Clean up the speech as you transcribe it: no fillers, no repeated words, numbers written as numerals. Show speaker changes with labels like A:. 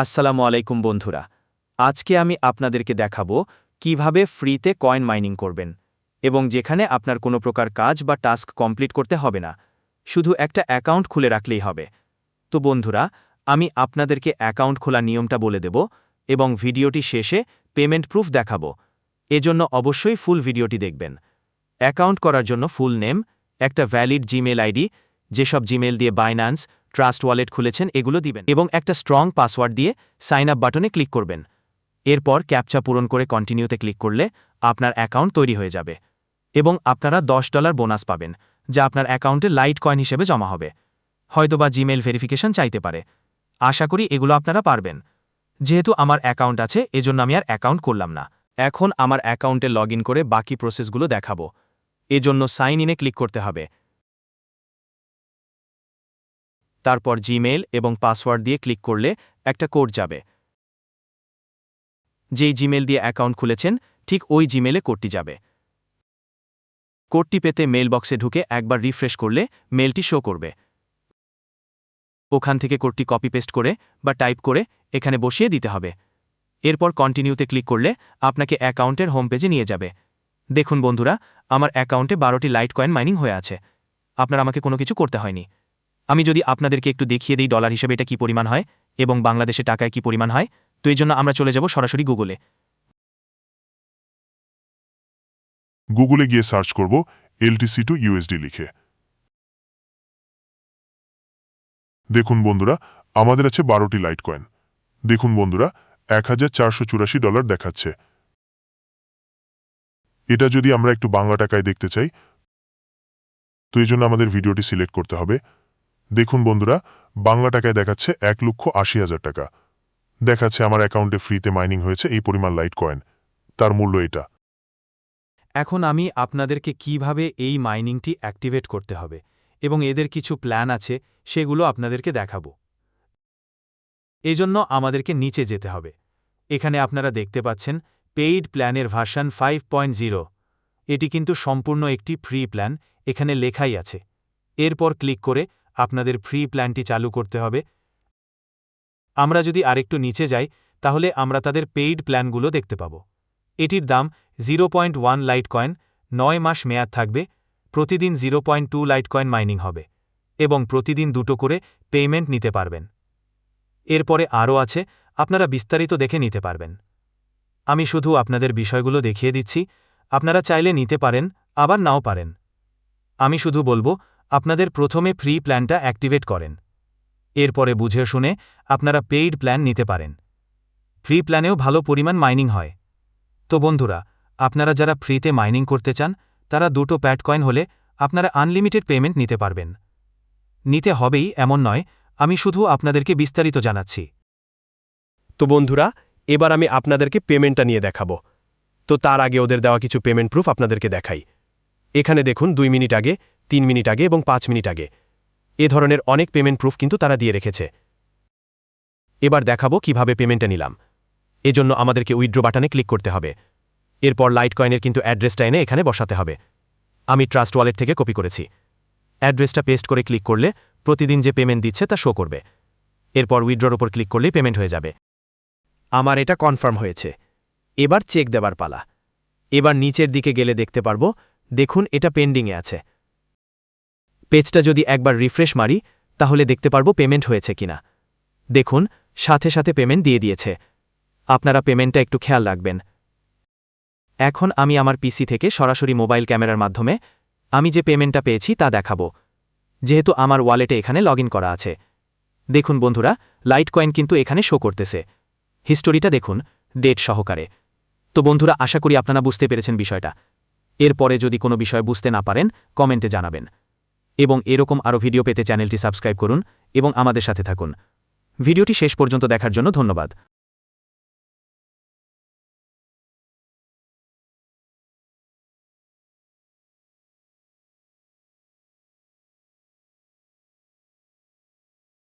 A: আসসালামু আলাইকুম বন্ধুরা, আজকে আমি আপনাদেরকে দেখাবো কিভাবে ফ্রিতে কয়েন মাইনিং করবেন এবং যেখানে আপনার কোনো প্রকার কাজ বা টাস্ক কমপ্লিট করতে হবে না, শুধু একটা অ্যাকাউন্ট খুলে রাখলেই হবে। তো বন্ধুরা, আমি আপনাদেরকে অ্যাকাউন্ট খোলার নিয়মটা বলে দেব এবং ভিডিওটি শেষে পেমেন্ট প্রুফ দেখাবো। এজন্য অবশ্যই ফুল ভিডিওটি দেখবেন। অ্যাকাউন্ট করার জন্য ফুল নেম, একটা ভ্যালিড জিমেল আইডি, যেসব জিমেল দিয়ে বাইন্যান্স, ট্রাস্ট ওয়ালেট খুলেছেন এগুলো দিবেন এবং একটা স্ট্রং পাসওয়ার্ড দিয়ে সাইন আপ বাটনে ক্লিক করবেন। এরপর ক্যাপচা পূরণ করে কন্টিনিউতে ক্লিক করলে আপনার অ্যাকাউন্ট তৈরি হয়ে যাবে এবং আপনারা $10 বোনাস পাবেন, যা আপনার অ্যাকাউন্টে লাইট কয়েন হিসেবে জমা হবে। হয়তোবা জিমেল ভেরিফিকেশন চাইতে পারে। আশা করি এগুলো আপনারা পারবেন। যেহেতু আমার অ্যাকাউন্ট আছে, এজন্য আমি আর অ্যাকাউন্ট করলাম না। এখন আমার অ্যাকাউন্টে লগ ইন করে বাকি প্রসেসগুলো দেখাবো। এজন্য সাইন ইনে ক্লিক করতে হবে। তারপর জিমেল এবং পাসওয়ার্ড দিয়ে ক্লিক করলে একটা কোড যাবে। যেই জিমেল দিয়ে অ্যাকাউন্ট খুলেছেন ঠিক ওই জিমেলে কোডটি যাবে। কোডটি পেতে মেল বক্সে ঢুকে একবার রিফ্রেশ করলে মেলটি শো করবে। ওখান থেকে কোডটি কপি পেস্ট করে বা টাইপ করে এখানে বসিয়ে দিতে হবে। এরপর কন্টিনিউতে ক্লিক করলে আপনাকে অ্যাকাউন্টের হোম পেজে নিয়ে যাবে। দেখুন বন্ধুরা, আমার অ্যাকাউন্টে 12টি লাইট কয়েন মাইনিং হয়ে আছে। আপনার আমাকে কোনো কিছু করতে হয়নি। আমি যদি আপনাদেরকে একটু দেখিয়ে দিই ডলার হিসেবে এটা কি পরিমাণ হয় এবং বাংলাদেশে টাকায় কি পরিমাণ হয়, তো এই জন্য আমরা চলে যাব সরাসরি গুগলে।
B: গুগলে গিয়ে সার্চ করব LTC to USD লিখে। দেখুন বন্ধুরা, আমাদের আছে 12টি লাইট কয়েন। দেখুন বন্ধুরা, $1484 দেখাচ্ছে। এটা যদি আমরা একটু বাংলা টাকায় দেখতে চাই, তো এই জন্য আমাদের ভিডিওটি সিলেক্ট করতে হবে। দেখুন বন্ধুরা, বাংলা টাকায় দেখাচ্ছে 1,80,000 টাকা। দেখাচ্ছে আমার অ্যাকাউন্টে ফ্রিতে মাইনিং হয়েছে এই পরিমাণ লাইট কয়েন। তার মূল্য এটা।
A: এখন আমি আপনাদেরকে কিভাবে এই মাইনিংটি অ্যাক্টিভেট করতে হবে এবং এদের কিছু প্ল্যান আছে, সেগুলো আপনাদেরকে দেখাবো। এজন্য আমাদেরকে নিচে যেতে হবে। এখানে আপনারা দেখতে পাচ্ছেন পেইড প্ল্যানের ভার্সন 5.0। এটি কিন্তু সম্পূর্ণ একটি ফ্রি প্ল্যান, এখানে লেখাই আছে। এরপর ক্লিক করে আপনাদের ফ্রি প্ল্যানটি চালু করতে হবে। আমরা যদি আরেকটু নিচে যাই, তাহলে আমরা তাদের পেইড প্ল্যানগুলো দেখতে পাব। এটির দাম 0.1 লাইট কয়েন, 9 মাস মেয়াদ থাকবে, প্রতিদিন 0.2 লাইট কয়েন মাইনিং হবে এবং প্রতিদিন 2টো করে পেমেন্ট নিতে পারবেন। এরপরে আরও আছে, আপনারা বিস্তারিত দেখে নিতে পারবেন। আমি শুধু আপনাদের বিষয়গুলো দেখিয়ে দিচ্ছি, আপনারা চাইলে নিতে পারেন, আবার নাও পারেন। আমি শুধু বলবো, আপনাদের প্রথমে ফ্রি প্ল্যানটা অ্যাক্টিভেট করেন। এরপরে বুঝে শুনে আপনারা পেইড প্ল্যান নিতে পারেন। ফ্রি প্ল্যানেও ভালো পরিমাণ মাইনিং হয়। তো বন্ধুরা, আপনারা যারা ফ্রিতে মাইনিং করতে চান, তারা 2টো প্যাড কয়েন হলে আপনারা আনলিমিটেড পেমেন্ট নিতে পারবেন। নিতে হবেই এমন নয়, আমি শুধু আপনাদেরকে বিস্তারিত জানাচ্ছি। তো বন্ধুরা, এবার আমি আপনাদেরকে পেমেন্টটা নিয়ে দেখাবো। তো তার আগে ওদের দেওয়া কিছু পেমেন্ট প্রুফ আপনাদেরকে দেখাই। এখানে দেখুন 2 মিনিট আগে, 3 মিনিট আগে এবং 5 মিনিট আগে। এ ধরনের অনেক পেমেন্ট প্রুফ কিন্তু তারা দিয়ে রেখেছে। এবার দেখাবো কিভাবে পেমেন্টটা নিলাম। এজন্য আমাদেরকে উইথড্র বাটনে ক্লিক করতে হবে। এরপর লাইট কয়েনের কিন্তু অ্যাড্রেসটা এনে এখানে বসাতে হবে। আমি ট্রাস্ট ওয়ালেট থেকে কপি করেছি। অ্যাড্রেসটা পেস্ট করে ক্লিক করলে প্রতিদিন যে পেমেন্ট দিচ্ছে তা শো করবে। এরপর উইথড্রর উপর ক্লিক করলেই পেমেন্ট হয়ে যাবে। আমার এটা কনফার্ম হয়েছে। এবার চেক দেবার পালা। এবার নিচের দিকে গেলে দেখতে পারবো, দেখুন এটা পেন্ডিংয়ে আছে। পেজটা যদি একবার রিফ্রেশ মারি, তাহলে দেখতে পারবো পেমেন্ট হয়েছে কিনা। দেখুন, সাথে সাথে পেমেন্ট দিয়ে দিয়েছে। আপনারা পেমেন্টটা একটু খেয়াল রাখবেন। এখন আমি আমার পিসি থেকে সরাসরি মোবাইল ক্যামেরার মাধ্যমে আমি যে পেমেন্টটা পেয়েছি তা দেখাবো, যেহেতু আমার ওয়ালেটে এখানে লগ ইন করা আছে। দেখুন বন্ধুরা, লাইট কয়েন কিন্তু এখানে শো করতেছে। হিস্টোরিটা দেখুন, ডেট সহকারে। তো বন্ধুরা, আশা করি আপনারা বুঝতে পেরেছেন বিষয়টা। এরপরে যদি কোনো বিষয় বুঝতে না পারেন, কমেন্টে জানাবেন। এবং এরকম আরও ভিডিও পেতে চ্যানেলটি সাবস্ক্রাইব করুন এবং আমাদের সাথে থাকুন। ভিডিওটি শেষ পর্যন্ত দেখার জন্য ধন্যবাদ।